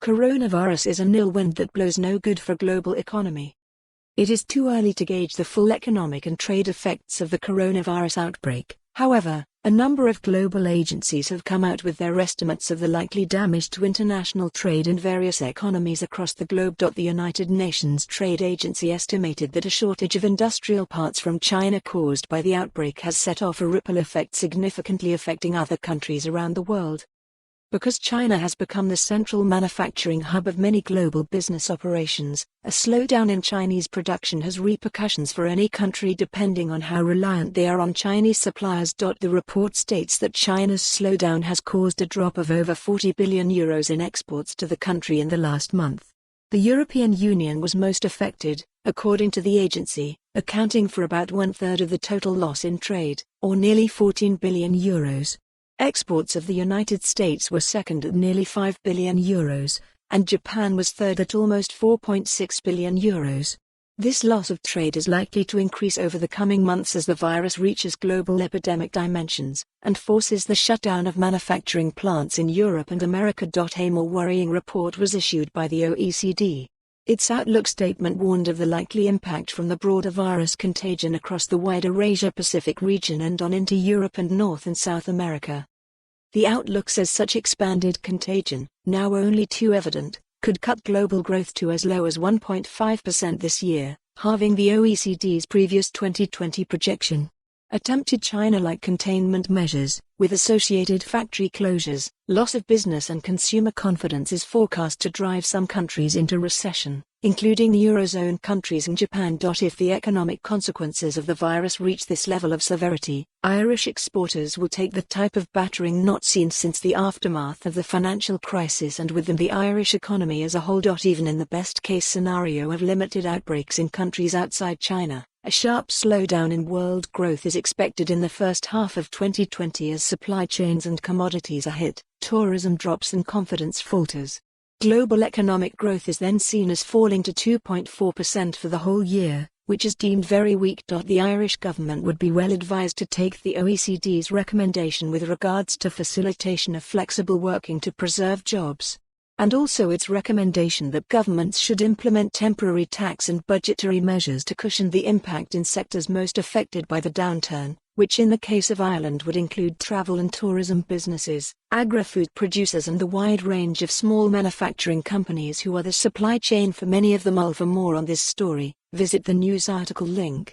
Coronavirus is an ill wind that blows no good for global economy. It is too early to gauge the full economic and trade effects of the coronavirus outbreak. However, a number of global agencies have come out with their estimates of the likely damage to international trade in various economies across the globe. The United Nations Trade Agency estimated that a shortage of industrial parts from China caused by the outbreak has set off a ripple effect significantly affecting other countries around the world. Because China has become the central manufacturing hub of many global business operations, a slowdown in Chinese production has repercussions for any country depending on how reliant they are on Chinese suppliers. The report states that China's slowdown has caused a drop of over €40 billion in exports to the country in the last month. The European Union was most affected, according to the agency, accounting for about one-third of the total loss in trade, or nearly €14 billion. Exports of the United States were second at nearly €5 billion, and Japan was third at almost €4.6 billion. This loss of trade is likely to increase over the coming months as the virus reaches global epidemic dimensions, and forces the shutdown of manufacturing plants in Europe and America.A. more worrying report was issued by the OECD. Its outlook statement warned of the likely impact from the broader virus contagion across the wider Asia-Pacific region and on into Europe and North and South America. The outlook says such expanded contagion, now only too evident, could cut global growth to as low as 1.5% this year, halving the OECD's previous 2020 projection. Attempted China-like containment measures, with associated factory closures, loss of business and consumer confidence is forecast to drive some countries into recession, including the Eurozone countries and Japan. If the economic consequences of the virus reach this level of severity, Irish exporters will take the type of battering not seen since the aftermath of the financial crisis, and with them the Irish economy as a whole. Even in the best-case scenario of limited outbreaks in countries outside China, a sharp slowdown in world growth is expected in the first half of 2020 as supply chains and commodities are hit, tourism drops and confidence falters. Global economic growth is then seen as falling to 2.4% for the whole year, which is deemed very weak. The Irish government would be well advised to take the OECD's recommendation with regards to facilitation of flexible working to preserve jobs, and also its recommendation that governments should implement temporary tax and budgetary measures to cushion the impact in sectors most affected by the downturn, which in the case of Ireland would include travel and tourism businesses, agri-food producers and the wide range of small manufacturing companies who are the supply chain for many of them all. For more on this story, visit the news article link.